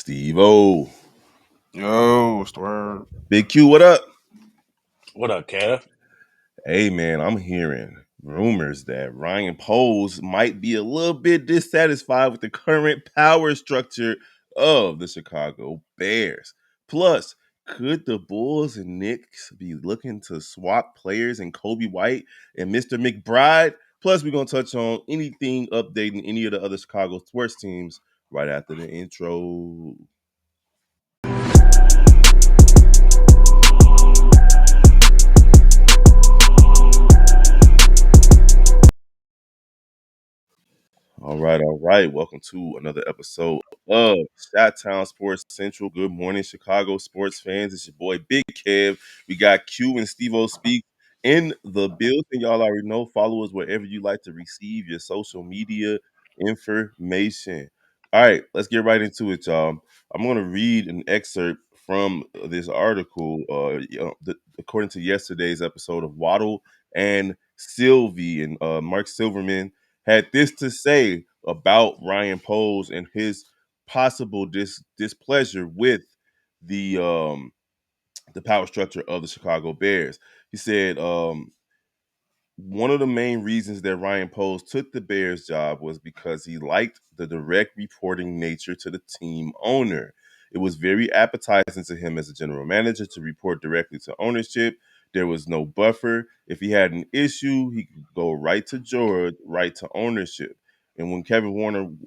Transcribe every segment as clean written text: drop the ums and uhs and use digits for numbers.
Steve-O. Yo, what's the word? Big Q, what up? What up, Kev? Hey, man, I'm hearing rumors that Ryan Poles might be a little bit dissatisfied with the current power structure of the Chicago Bears. Plus, could the Bulls and Knicks be looking to swap players in Coby White and Mr. McBride? Plus, we're going to touch on anything updating any of the other Chicago sports teams right after the intro. All right, all right. Welcome to another episode of Shot Town Sports Central. Good morning, Chicago sports fans. It's your boy Big Kev. We got Q and Steve-O Speak in the building. Y'all already know. Follow us wherever you like to receive your social media information. All right, let's get right into it, y'all. I'm going to read an excerpt from this article. According to yesterday's episode of Waddle and Sylvie and Mark Silverman had this to say about Ryan Poles and his possible displeasure with the um the power structure of the Chicago Bears. He said one of the main reasons that Ryan Poles took the Bears job was because he liked the direct reporting nature to the team owner. It was very appetizing to him as a general manager to report directly to ownership. There was no buffer. If he had an issue, he could go right to George, right to ownership. And when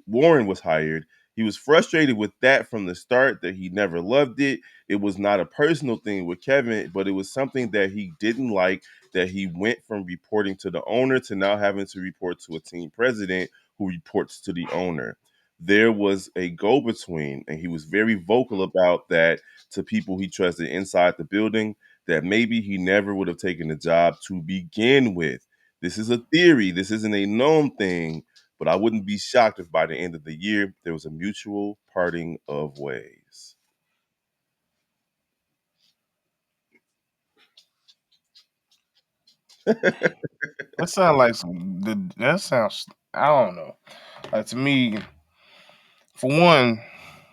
Warren was hired, he was frustrated with that from the start, that he never loved it. It was not a personal thing with Kevin, but it was something that he didn't like, that he went from reporting to the owner to now having to report to a team president who reports to the owner. There was a go between, and he was very vocal about that to people he trusted inside the building, that maybe he never would have taken the job to begin with. This is a theory, this isn't a known thing, but I wouldn't be shocked if by the end of the year there was a mutual parting of ways. That sounds like that sounds. I don't know. Like to me, for one,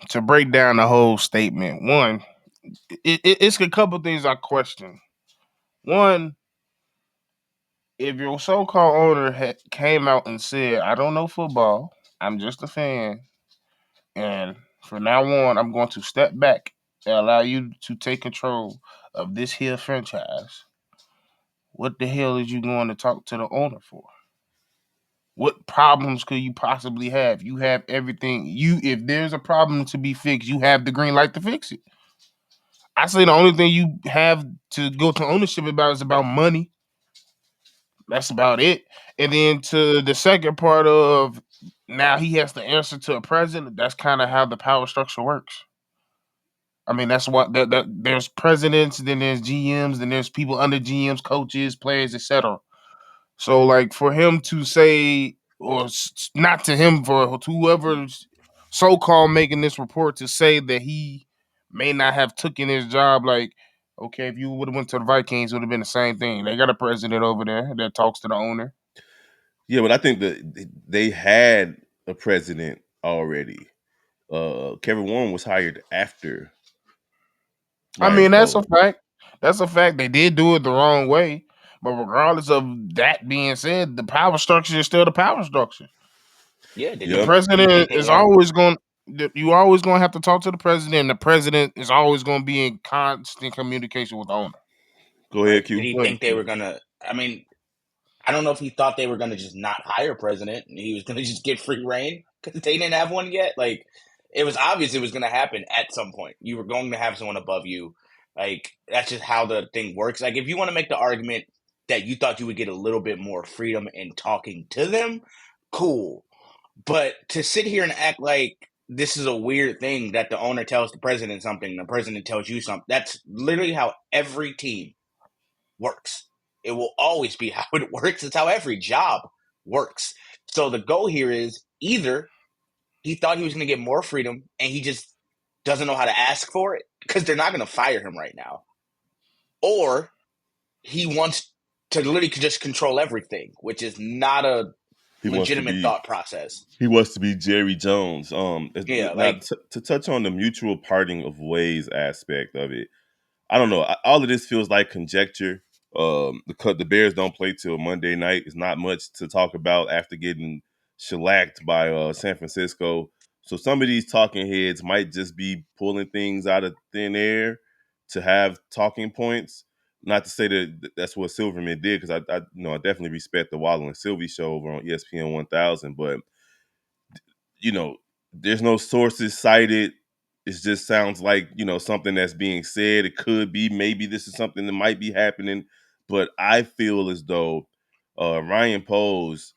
to break down the whole statement, one, it's a couple things I question. One, if your so-called owner came out and said, "I don't know football, I'm just a fan, and from now on, I'm going to step back and allow you to take control of this here franchise," what the hell is you going to talk to the owner for? What problems could you possibly have? You have everything. If there's a problem to be fixed, you have the green light to fix it. I say the only thing you have to go to ownership about is about money. That's about it. And then to the second part of, now he has to answer to a president. That's kind of how the power structure works. I mean, that's what that there's presidents, then there's GMs, then there's people under GMs, coaches, players, etc. So, like, for him to say, or not to him, for whoever's so called making this report to say that he may not have taken his job, like, okay, if you would have went to the Vikings, it would have been the same thing. They got a president over there that talks to the owner. Yeah, but I think that they had a president already. Kevin Warren was hired after I Ryan mean, that's a Poles. fact. That's a fact. They did do it the wrong way. But regardless of that being said, the power structure is still the power structure. Yeah, did The Yep. he president think they is had? always going. You always going to have to talk to the president. And the president is always going to be in constant communication with the owner. Go ahead, Right? Did Q. he Go ahead, think they Q. were gonna? I mean, I don't know if he thought they were gonna just not hire a president and he was gonna just get free reign because they didn't have one yet. Like, it was obvious it was gonna happen at some point. You were going to have someone above you. Like, that's just how the thing works. Like, if you want to make the argument that you thought you would get a little bit more freedom in talking to them, cool. But to sit here and act like this is a weird thing that the owner tells the president something, the president tells you something, that's literally how every team works. It will always be how it works. It's how every job works. So the goal here is either he thought he was going to get more freedom and he just doesn't know how to ask for it because they're not going to fire him right now, or he wants to literally just control everything, which is not a He wants to legitimate be thought process. he wants to be Jerry Jones. Yeah, Now like to touch on the mutual parting of ways aspect of it, I don't know. All of this feels like conjecture. The Bears don't play till Monday night. It's not much to talk about after getting shellacked by San Francisco. So some of these talking heads might just be pulling things out of thin air to have talking points. Not to say that that's what Silverman did, because I definitely respect the Waddle and Sylvie show over on ESPN 1000, but there's no sources cited. It just sounds like, something that's being said. It could be, maybe this is something that might be happening, but I feel as though Ryan Poles,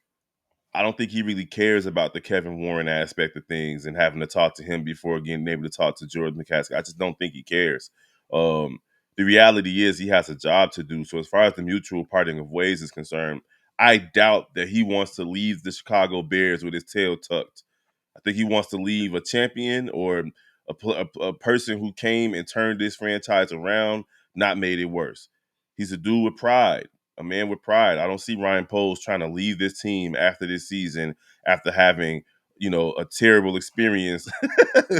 I don't think he really cares about the Kevin Warren aspect of things and having to talk to him before getting able to talk to George McCaskey. I just don't think he cares. Um, the reality is he has a job to do. So as far as the mutual parting of ways is concerned, I doubt that he wants to leave the Chicago Bears with his tail tucked. I think he wants to leave a champion or a person who came and turned this franchise around, not made it worse. He's a dude with pride, a man with pride. I don't see Ryan Poles trying to leave this team after this season, after having, a terrible experience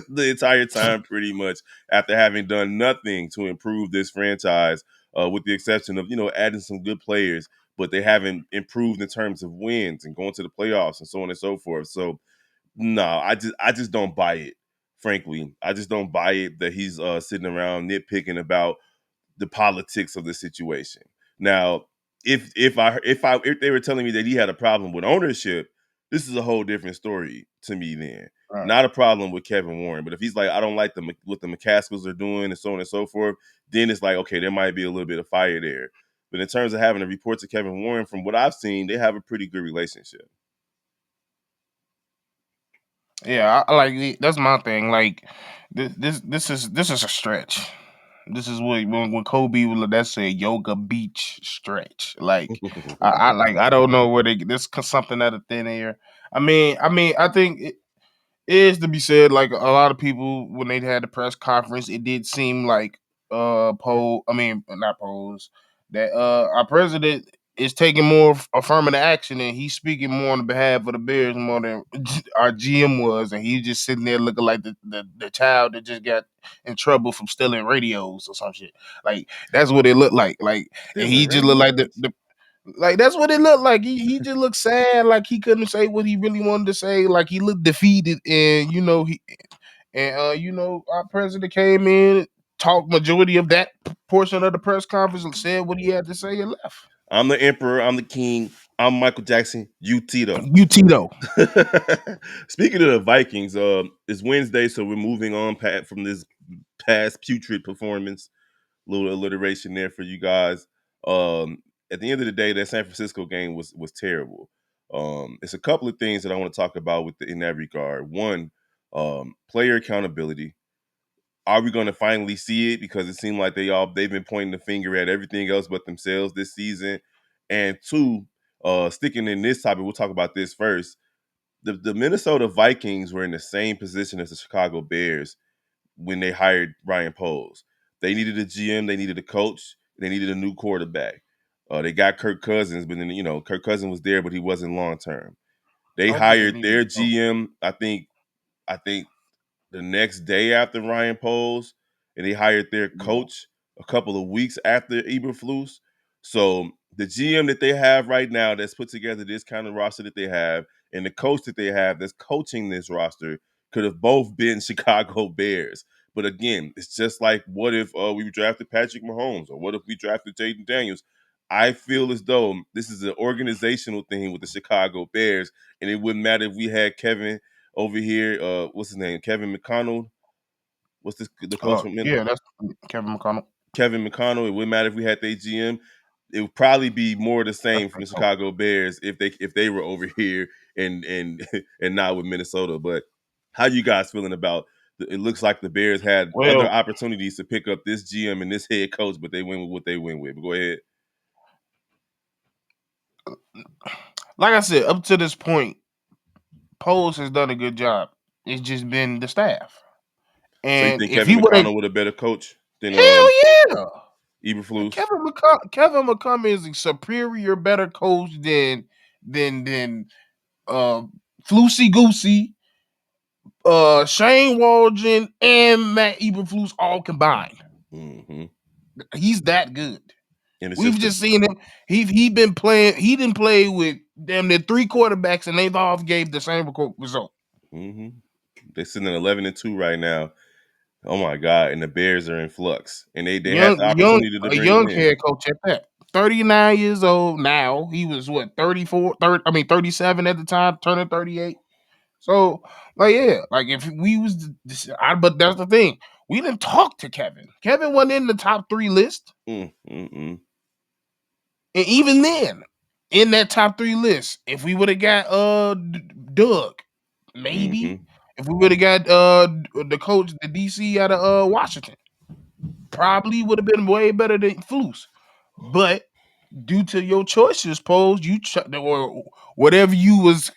the entire time, pretty much, after having done nothing to improve this franchise, with the exception of, adding some good players, but they haven't improved in terms of wins and going to the playoffs and so on and so forth. So no, I just don't buy it. Frankly, I just don't buy it that he's sitting around nitpicking about the politics of the situation. Now, if they were telling me that he had a problem with ownership, this is a whole different story to me. Then, Right. not a problem with Kevin Warren, but if he's like, I don't like what the McCaskills are doing and so on and so forth, then it's like, okay, there might be a little bit of fire there. But in terms of having to report to Kevin Warren, from what I've seen, they have a pretty good relationship. Yeah, that's my thing. Like this is a stretch. This is what when Kobe that's a yoga beach stretch. Like I don't know where they this something out of thin air. I think it is to be said. Like a lot of people when they had the press conference, it did seem like not polls that our president is taking more affirmative action and he's speaking more on behalf of the Bears more than our GM was, and he's just sitting there looking like the child that just got in trouble from stealing radios or some shit. Like that's what it looked like. Like and Stealing he just looked like radios. the like that's what it looked like. He just looked sad, like he couldn't say what he really wanted to say. Like he looked defeated, and our president came in, talked majority of that portion of the press conference, and said what he had to say and left. I'm the emperor. I'm the king. I'm Michael Jackson. You Tito. You Tito. Speaking of the Vikings, it's Wednesday, so we're moving on from this past putrid performance. Little alliteration there for you guys. At the end of the day, that San Francisco game was terrible. It's a couple of things that I want to talk about in that regard. One, player accountability. Are we going to finally see it? Because it seemed like they've been pointing the finger at everything else but themselves this season. And two, sticking in this topic, we'll talk about this first. The Minnesota Vikings were in the same position as the Chicago Bears when they hired Ryan Poles. They needed a GM, they needed a coach, they needed a new quarterback. They got Kirk Cousins, but then Kirk Cousins was there, but he wasn't long term. They I don't think they hired needed their to go. GM. I think the next day after Ryan Poles, and they hired their Yeah. coach a couple of weeks after Eberflus. So the GM that they have right now that's put together this kind of roster that they have, and the coach that they have that's coaching this roster could have both been Chicago Bears. But again, it's just like, what if we drafted Patrick Mahomes, or what if we drafted Jaden Daniels? I feel as though this is an organizational thing with the Chicago Bears, and it wouldn't matter if we had Kevin over here. What's his name? Kevin McConnell. What's the coach from Yeah, that's Kevin McConnell. Kevin McConnell? It wouldn't matter if we had their GM. It would probably be more the That's same from their the coach. Chicago Bears if they were over here and and not with Minnesota. But how you guys feeling about? It looks like the Bears had other Well, opportunities to pick up this GM and this head coach, but they went with what they went with. But go ahead. like I said, up to this point, Poles has done a good job. It's just been the staff. So you And think if he Kevin would have, McConnell would a better coach than hell yeah. Eberflus? Kevin McCollum is a superior, better coach than uh, Flusy Goosey, Shane Waldron, and Matt Eberflus all combined. Mm-hmm. He's that good. And it's We've just just seen him. He been playing. He didn't play with damn near 3 quarterbacks, and they've all gave the same result. mm-hmm. They're sitting at 11-2 right now. Oh my God! And the Bears are in flux, and they had the opportunity to A bring him young in. head coach at that. 39 years old now. He was what 34, 30, I mean 37 at the time, turning 38. So, like, yeah, like if we was, but that's the thing. We didn't talk to Kevin. Kevin wasn't in the top 3 list, Mm-mm. and even then, in that top 3 list, if we would have got Doug, maybe. Mm-hmm. If we would have got the coach, the DC out of Washington, probably would have been way better than Flus. But due to your choices posed, or whatever you was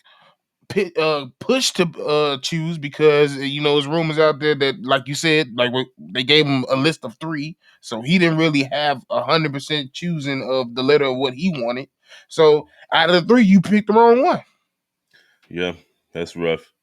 pushed to choose, because there's rumors out there that, like you said, like they gave him a list of 3, so he didn't really have 100% choosing of the letter of what he wanted. So out of the 3, you picked the wrong one. Yeah, that's rough.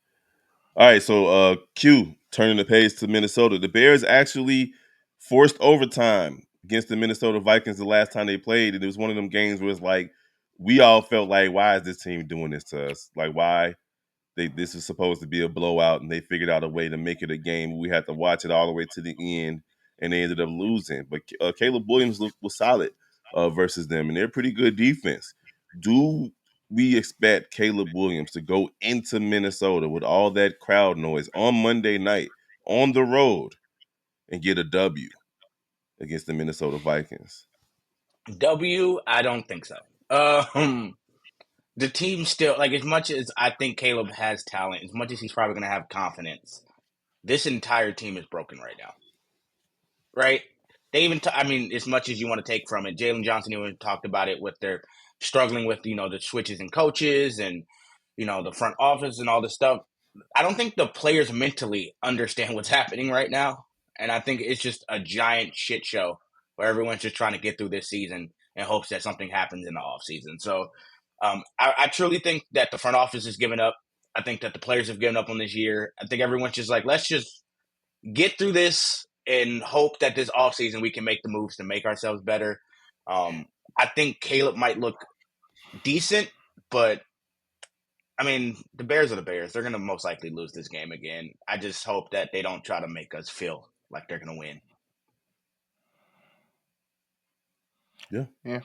All right, so Q turning the page to Minnesota. The Bears actually forced overtime against the Minnesota Vikings the last time they played, and it was one of them games where it's like we all felt like, why is this team doing this to us? Like, why this is supposed to be a blowout, and they figured out a way to make it a game. We had to watch it all the way to the end, and they ended up losing. But Caleb Williams was solid versus them, and they're pretty good defense. Do we expect Caleb Williams to go into Minnesota with all that crowd noise on Monday night on the road and get a W against the Minnesota Vikings? I don't think so. The team still, like, as much as I think Caleb has talent, as much as he's probably going to have confidence, this entire team is broken right now, right? They even, I mean, as much as you want to take from it, Jalen Johnson even talked about it with their struggling with, the switches and coaches and, the front office and all this stuff. I don't think the players mentally understand what's happening right now. And I think it's just a giant shit show where everyone's just trying to get through this season in hopes that something happens in the offseason. So I truly think that the front office has given up. I think that the players have given up on this year. I think everyone's just like, let's just get through this and hope that this offseason we can make the moves to make ourselves better. I think Caleb might look decent, but I mean, the Bears are the Bears. They're going to most likely lose this game again. I just hope that they don't try to make us feel like they're going to win. Yeah, Yeah,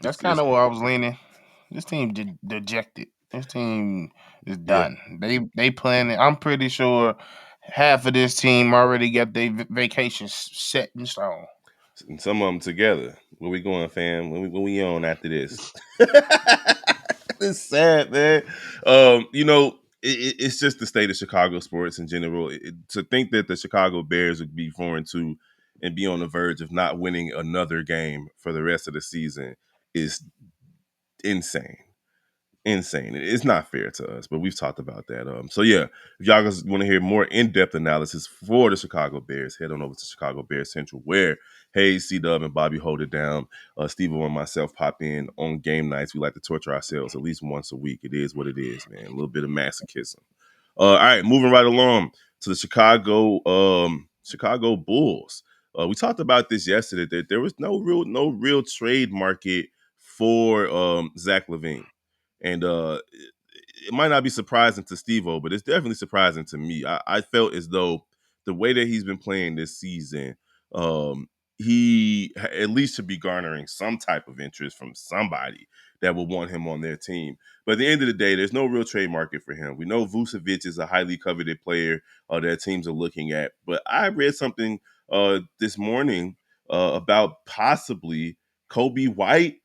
that's kind it's of where I was leaning. This team dejected. This team is yeah. done. They planning. I'm pretty sure half of this team already got their vacations set in stone. And some of them together. Where we going, fam? When we on after this? It's sad, man. It's just the state of Chicago sports in general. To think that the Chicago Bears would be 4-2 and be on the verge of not winning another game for the rest of the season is insane. Insane. It's not fair to us, but we've talked about that. So yeah, if y'all guys want to hear more in-depth analysis for the Chicago Bears, head on over to Chicago Bears Central, where Hayes, C-Dub, and Bobby hold it down. Steve and myself pop in on game nights. We like to torture ourselves at least once a week. It is what it is, man. A little bit of masochism. All right, moving right along to the Chicago Bulls. We talked about this yesterday, that there was no real trade market for Zach LaVine. And it might not be surprising to Steve-O, but it's definitely surprising to me. I felt as though the way that he's been playing this season, he at least should be garnering some type of interest from somebody that will want him on their team. But at the end of the day, there's no real trade market for him. We know Vucevic is a highly coveted player that teams are looking at. But I read something this morning about possibly Coby White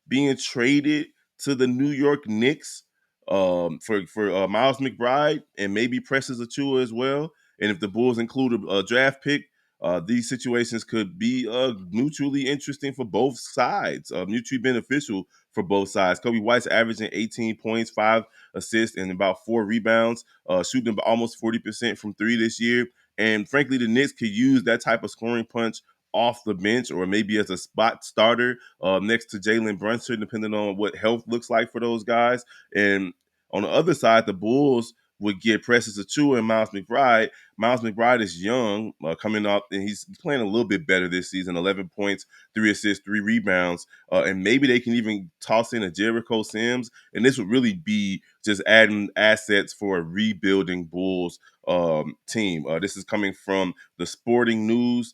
being traded to the New York Knicks for Miles McBride and maybe Precious Achua as well. And if the Bulls include a draft pick, these situations could be mutually interesting for both sides, mutually beneficial for both sides. Coby White's averaging 18 points, 5 assists, and about 4 rebounds, shooting almost 40% from 3 this year. And frankly, the Knicks could use that type of scoring punch off the bench or maybe as a spot starter next to Jalen Brunson, depending on what health looks like for those guys. And On the other side, the Bulls would get Precious Achua and Miles McBride. Miles McBride is young, coming up, and he's playing a little bit better this season. 11 points, 3 assists, 3 rebounds, and maybe they can even toss in a Jericho Sims, and this would really be just adding assets for a rebuilding Bulls team. This is coming from the Sporting News.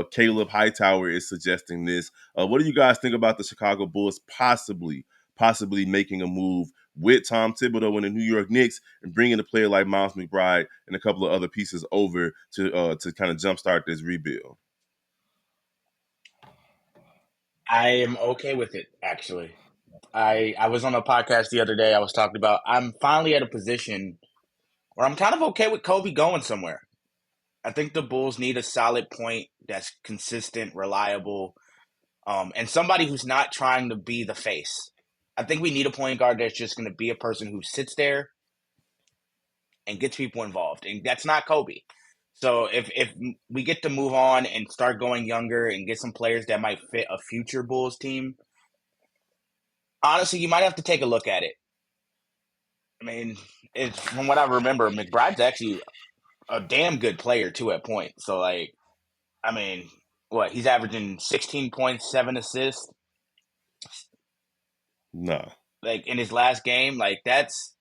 Caleb Hightower is suggesting this. What do you guys think about the Chicago Bulls possibly making a move with Tom Thibodeau and the New York Knicks and bringing a player like Miles McBride and a couple of other pieces over to kind of jumpstart this rebuild? I am okay with it, actually. I was on a podcast the other day. I was talking about I'm finally at a position where I'm kind of okay with Coby going somewhere. I think the Bulls need a solid point that's consistent, reliable, and somebody who's not trying to be the face. I think we need a point guard that's just going to be a person who sits there and gets people involved, and that's not Coby. So if we get to move on and start going younger and get some players that might fit a future Bulls team, honestly, you might have to take a look at it. I mean, it's from what I remember, McBride's actually a damn good player too at point. So like, I mean, what he's averaging 16 points, 7 assists, Nah. like in his last game. Like that's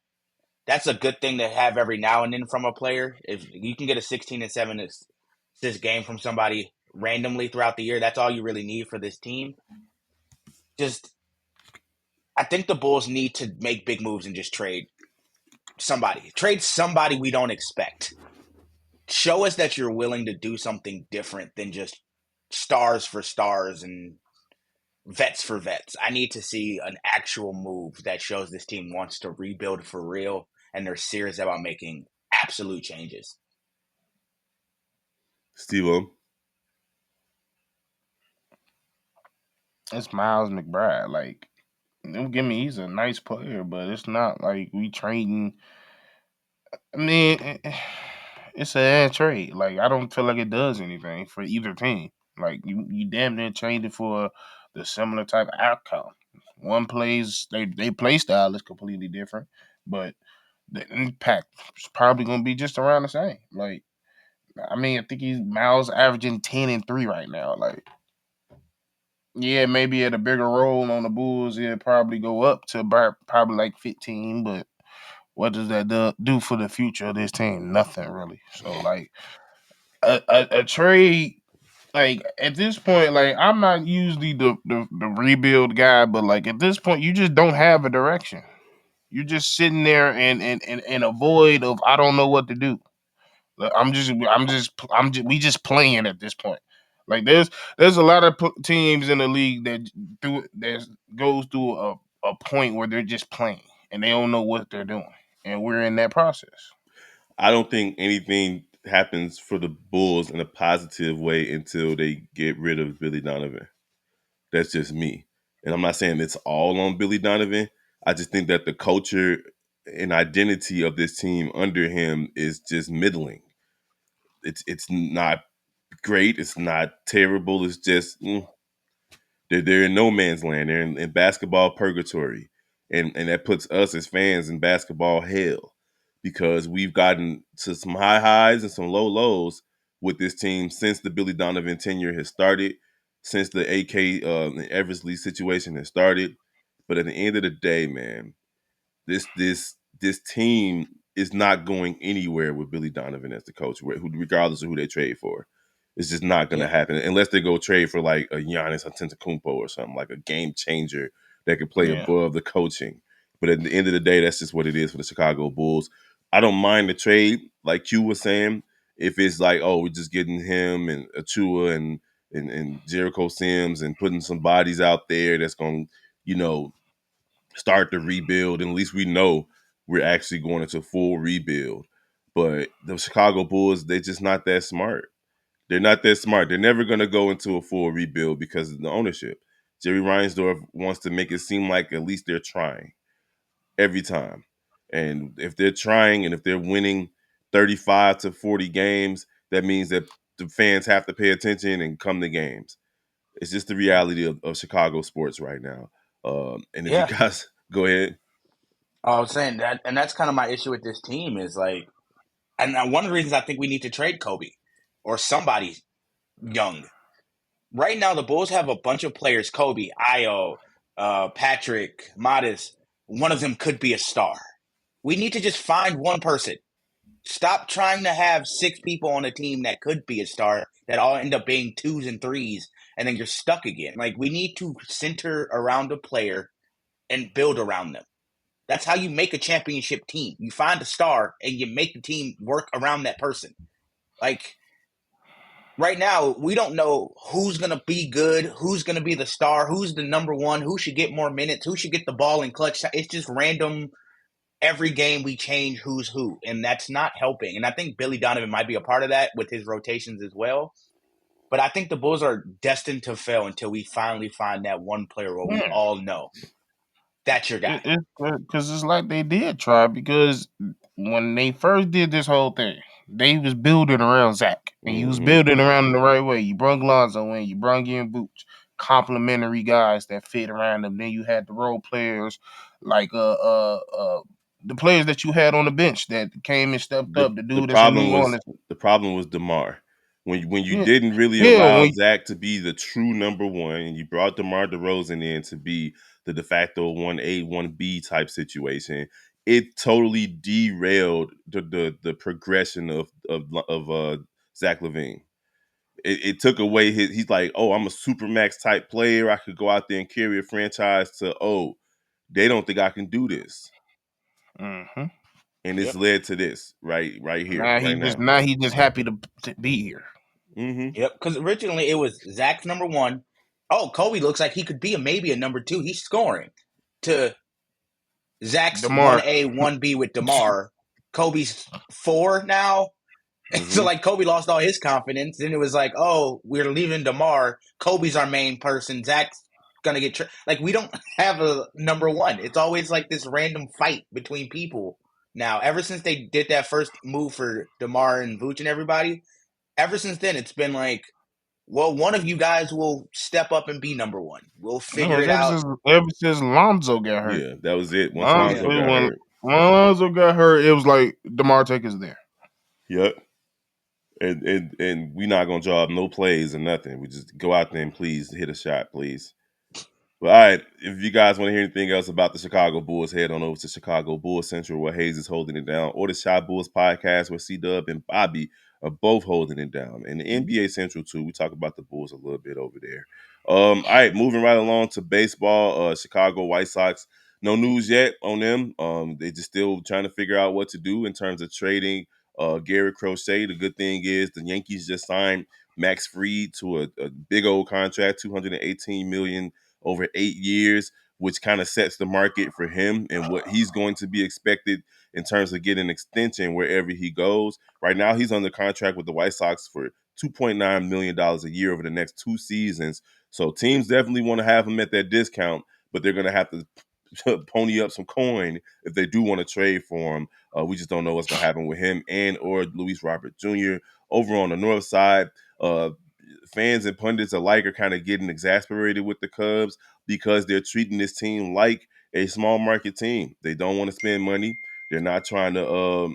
a good thing to have every now and then from a player. If you can get a 16 and 7 assist game from somebody randomly throughout the year, that's all you really need for this team. Just, I think the Bulls need to make big moves and just trade somebody we don't expect. Show us that you're willing to do something different than just stars for stars and vets for vets. I need to see an actual move that shows this team wants to rebuild for real and they're serious about making absolute changes. Steve-O. It's Miles McBride. Like, don't give me, he's a nice player, but it's not like we trading. I mean, it's a ad trade. Like, I don't feel like it does anything for either team. Like, you damn near change it for the similar type of outcome. One plays, they play style is completely different, but the impact is probably going to be just around the same. Like, I mean, I think he's Miles averaging 10 and 3 right now. Like, yeah, maybe at a bigger role on the Bulls, he'll probably go up to about probably like 15. But what does that do for the future of this team? Nothing really. So like a trade, like at this point, like I'm not usually the rebuild guy, but like at this point, you just don't have a direction. You're just sitting there and a void of I don't know what to do. Like, we just playing at this point. Like there's a lot of teams in the league that goes through a point where they're just playing and they don't know what they're doing, and we're in that process. I don't think anything happens for the Bulls in a positive way until they get rid of Billy Donovan. That's just me. And I'm not saying it's all on Billy Donovan. I just think that the culture and identity of this team under him is just middling. It's not great. It's not terrible. It's just they're in no man's land. They're in basketball purgatory, and that puts us as fans in basketball hell because we've gotten to some high highs and some low lows with this team since the Billy Donovan tenure has started, since the AK Eversley situation has started. But at the end of the day, man, this team is not going anywhere with Billy Donovan as the coach, regardless of who they trade for. It's just not going to Yeah. happen unless they go trade for like a Giannis Antetokounmpo or something like a game changer that could play Yeah, above the coaching. But at the end of the day, that's just what it is for the Chicago Bulls. I don't mind the trade, like Q was saying, if it's like, oh, we're just getting him and Achua and Jericho Sims and putting some bodies out there that's going to, start the rebuild, and at least we know we're actually going into full rebuild. But the Chicago Bulls, they're just not that smart. They're not that smart. They're never going to go into a full rebuild because of the ownership. Jerry Reinsdorf wants to make it seem like at least they're trying every time. And if they're trying and if they're winning 35 to 40 games, that means that the fans have to pay attention and come to games. It's just the reality of Chicago sports right now. And if you Yeah. guys go ahead. I was saying that, and that's kind of my issue with this team is like, and one of the reasons I think we need to trade Coby or somebody young. Right now, the Bulls have a bunch of players: Coby, Io, Patrick, Modest. One of them could be a star. We need to just find one person. Stop trying to have six people on a team that could be a star that all end up being twos and threes, and then you're stuck again. Like, we need to center around a player and build around them. That's how you make a championship team. You find a star and you make the team work around that person. Like, right now, we don't know who's going to be good, who's going to be the star, who's the number one, who should get more minutes, who should get the ball in clutch. It's just random. Every game we change who's who, and that's not helping. And I think Billy Donovan might be a part of that with his rotations as well. But I think the Bulls are destined to fail until we finally find that one player where we Yeah. all know that's your guy. Because it's like they did try, because when they first did this whole thing, they was building around Zach, and you was Mm-hmm. building around in the right way. You brung Lonzo in, you brung in Boots, complementary guys that fit around them. Then you had the role players like the players that you had on the bench that came and stepped the up. The the dude that's a problem new was on the problem was DeMar. When you yeah, didn't really yeah, allow when Zach to be the true number one, and you brought DeMar DeRozan in to be the de facto 1A 1B type situation, it totally derailed the progression of Zach LaVine. It took away his. He's like, oh, I'm a super max type player. I could go out there and carry a franchise to. Oh, they don't think I can do this, hmm and it's Yep. led to this right here, now right he just now. now he just happy to be here. Mm-hmm. Yep. Because originally it was Zach's number one. Oh, Kobe looks like he could be maybe a number two. He's scoring. To Zach's DeMar, 1A, 1B with DeMar. Kobe's four now. So Mm-hmm. like Kobe lost all his confidence. Then it was like, oh, we're leaving DeMar. Kobe's our main person. Zach's gonna get like we don't have a number one. It's always like this random fight between people. Now, ever since they did that first move for DeMar and Vooch and everybody, ever since then it's been like, well, one of you guys will step up and be number one. We'll no, figure it's it out. ever since Lonzo got hurt. Yeah, that was it. Once Lonzo, Yeah. Lonzo got when hurt. Lonzo got hurt, it was like DeMar is there. Yep. And we not gonna draw up no plays or nothing. We just go out there and please hit a shot, please. But all right, if you guys want to hear anything else about the Chicago Bulls, head on over to Chicago Bulls Central where Hayes is holding it down, or the Shot Bulls podcast where C Dub and Bobby are both holding it down. And the NBA Central too. We talk about the Bulls a little bit over there. All right, moving right along to baseball. Chicago White Sox. No news yet on them. They just still trying to figure out what to do in terms of trading Gary Crochet. The good thing is the Yankees just signed Max Fried to a big old contract, $218 million over 8 years, which kind of sets the market for him and what he's going to be expected in terms of getting an extension wherever he goes. Right now, he's under contract with the White Sox for $2.9 million a year over the next 2 seasons. So teams definitely want to have him at that discount, but they're going to have to pony up some coin if they do want to trade for him. We just don't know what's going to happen with him and or Luis Robert Jr. Over on the north side, fans and pundits alike are kind of getting exasperated with the Cubs because they're treating this team like a small market team. They don't want to spend money. They're not trying to.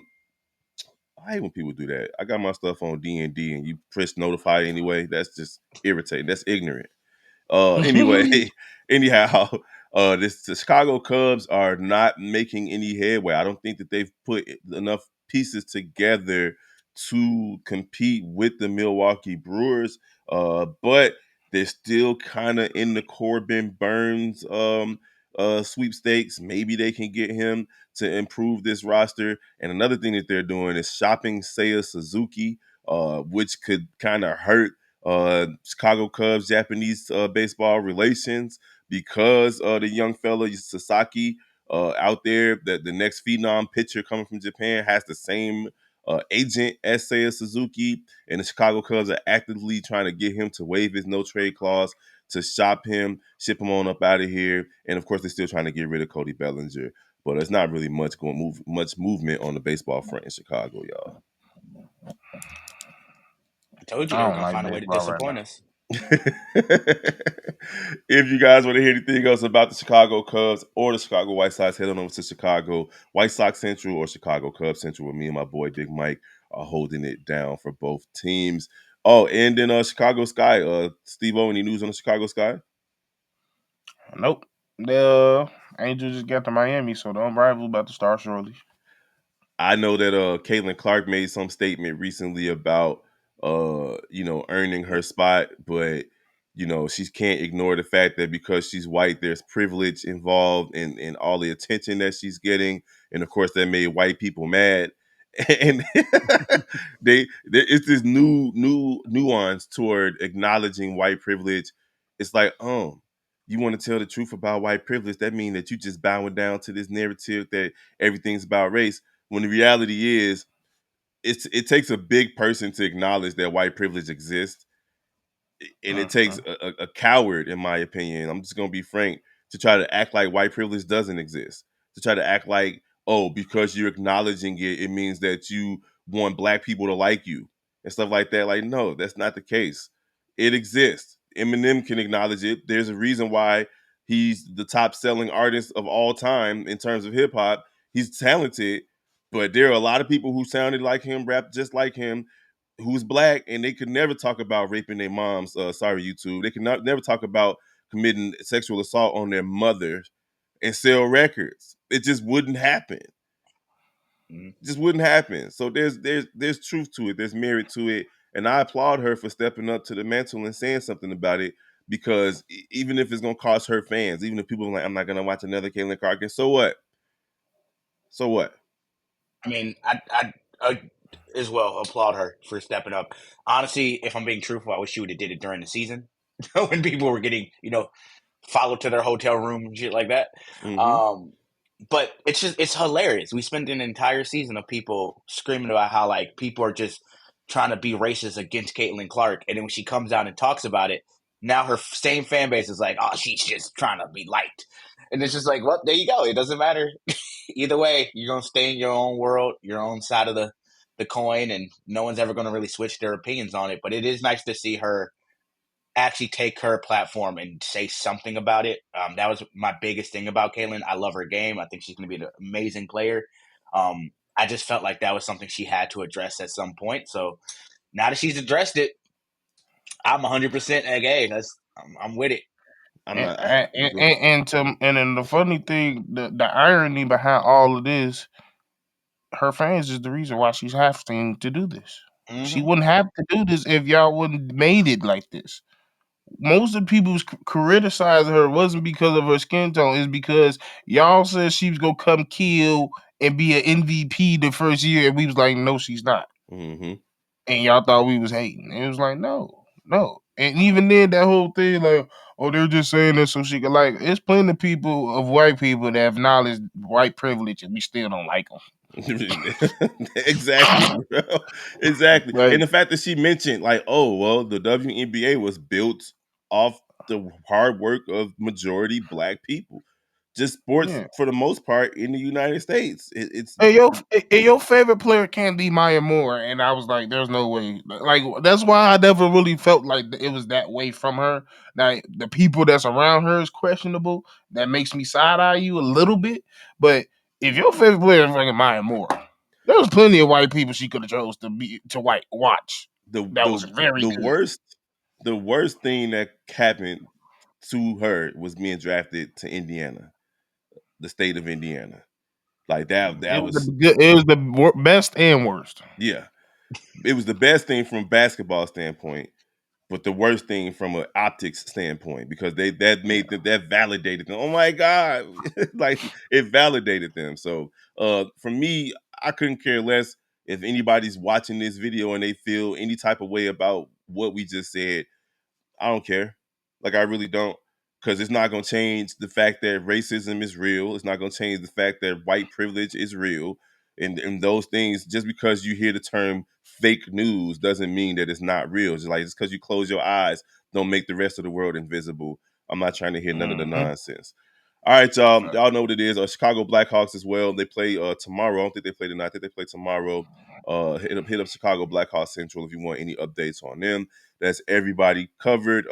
I hate when people do that. I got my stuff on D and you press notify anyway. That's just irritating. That's ignorant. Anyway, anyhow, the Chicago Cubs are not making any headway. I don't think that they've put enough pieces together to compete with the Milwaukee Brewers. But they're still kind of in the Corbin Burns sweepstakes. Maybe they can get him to improve this roster. And another thing that they're doing is shopping Seiya Suzuki, which could kind of hurt Chicago Cubs Japanese baseball relations because the young fella Sasaki out there, that the next phenom pitcher coming from Japan has the same agent as Seiya Suzuki, and the Chicago Cubs are actively trying to get him to waive his no trade clause to shop him, ship him on up out of here, and of course they're still trying to get rid of Cody Bellinger. But there's not really much movement on the baseball front in Chicago, y'all. I told you they I were don't gonna like find a way to baseball right disappoint now. us. If you guys want to hear anything else about the Chicago Cubs or the Chicago White Sox, head on over to Chicago White Sox Central or Chicago Cubs Central, where me and my boy Big Mike are holding it down for both teams. Oh, and then Chicago Sky. Steve-O, any news on the Chicago Sky? Nope. The Angels just got to Miami, so the rival about to start shortly. I know that Caitlin Clark made some statement recently about earning her spot, but she can't ignore the fact that because she's white, there's privilege involved in all the attention that she's getting, and of course that made white people mad. And it's this new nuance toward acknowledging white privilege. It's like, you want to tell the truth about white privilege? That means that you just bowing down to this narrative that everything's about race, when the reality is it takes a big person to acknowledge that white privilege exists, and it takes Mhm. a coward, in my opinion. I'm just gonna be frank, to try to act like white privilege doesn't exist. To try to act like, oh, because you're acknowledging it, it means that you want black people to like you and stuff like that. Like, no, that's not the case. It exists. Eminem can acknowledge it. There's a reason why he's the top selling artist of all time in terms of hip hop. He's talented, but there are a lot of people who sounded like him, rap just like him, who's black, and they could never talk about raping their moms. Sorry, YouTube. They could never talk about committing sexual assault on their mothers and sell records. It just wouldn't happen. Mhm. It just wouldn't happen. So there's truth to it. There's merit to it, and I applaud her for stepping up to the mantle and saying something about it. Because even if it's gonna cost her fans, even if people are like, I'm not gonna watch another Caitlin Clark, so what? So what? I mean, I as well applaud her for stepping up. Honestly, if I'm being truthful, I wish she would have did it during the season when people were getting, followed to their hotel room and shit like that. Mm-hmm. Um, but it's hilarious. We spent an entire season of people screaming about how like people are just trying to be racist against Caitlin Clark, and then when she comes out and talks about it, now her same fan base is like, oh, she's just trying to be liked, and it's just like, well, there you go. It doesn't matter. Either way, you're gonna stay in your own world, your own side of the coin, and no one's ever gonna really switch their opinions on it. But it is nice to see her actually take her platform and say something about it. That was my biggest thing about Caitlin. I love her game. I think she's going to be an amazing player. I just felt like that was something she had to address at some point. So now that she's addressed it, I'm 100% like, hey, I'm with it. I'm And, not. and, and then the funny thing, the irony behind all of this, her fans is the reason why she's having to do this. She Mm-hmm. wouldn't have to do this if y'all wouldn't made it like this. Most of the people who's criticizing her wasn't because of her skin tone, it's because y'all said she was gonna come kill and be an MVP the first year, and we was like, no, she's not. Mm-hmm. And y'all thought we was hating. And it was like, no, no. And even then, that whole thing, like, oh, they're just saying this so she could like. It's plenty of people of white people that have knowledge, white privilege, and we still don't like them. Exactly, bro. Exactly. Like, And the fact that she mentioned, like, oh, well, the WNBA was built off the hard work of majority black people. Just sports, yeah. for the most part, in the United States. It's Your favorite player can't be Maya Moore, and I was like, "There's no way." Like that's why I never really felt like it was that way from her. Now the people that's around her is questionable. That makes me side eye you a little bit. But if your favorite player is fucking Maya Moore, there was plenty of white people she could have chose to be to white watch. the That was the very the good. worst the worst thing that happened to her was being drafted to Indiana, the state of Indiana. Like that was, It was the best and worst. yeah. It was the best thing from a basketball standpoint, but the worst thing from an optics standpoint, because that Yeah. made them, that validated them. Oh my god, like it validated them. So for me, I couldn't care less if anybody's watching this video and they feel any type of way about what we just said. I don't care. Like I really don't. Because it's not going to change the fact that racism is real. It's not going to change the fact that white privilege is real. And those things, just because you hear the term fake news doesn't mean that it's not real. Just because you close your eyes, don't make the rest of the world invisible. I'm not trying to hear none of the Hmm. nonsense. All right, y'all. Y'all know what it is. Chicago Blackhawks as well. They play tomorrow. I don't think they play tonight. I think they play tomorrow. Hit up Chicago Blackhawks Central if you want any updates on them. That's everybody covered.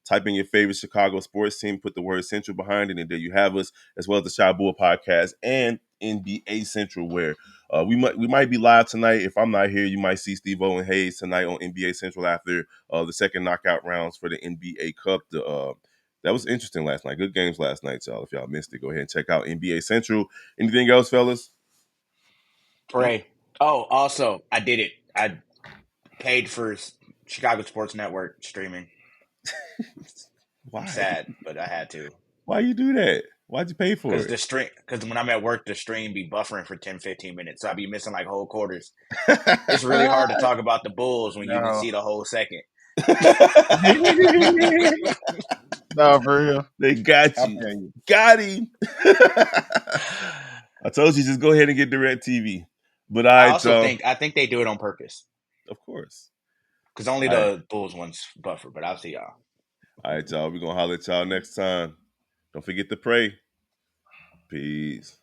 Type in your favorite Chicago sports team, put the word Central behind it, and there you have us, as well as the Shy Bull podcast and NBA Central, where we might be live tonight. If I'm not here, you might see Steve-O and Hayes tonight on NBA Central after the second knockout rounds for the NBA Cup. That was interesting last night. Good games last night, y'all. If y'all missed it, go ahead and check out NBA Central. Anything else, fellas? Pray. Oh, also, I did it. I paid for Chicago Sports Network streaming. I'm Why? sad, but I had to. Why you do that? Why'd you pay for Because when I'm at work, the stream be buffering for 10, 15 minutes. So I be missing like whole quarters. it? It's really hard to talk about the Bulls when you didn't No, see the whole second. no, for real. They got I you. feel you. Got him. I told you, just go ahead and get Direct TV. But all right, I think they do it on purpose. of course. Because only All right, the Bulls ones buffer, but I'll see y'all. all right, y'all. We're gonna holler at y'all next time. Don't forget to pray. Peace.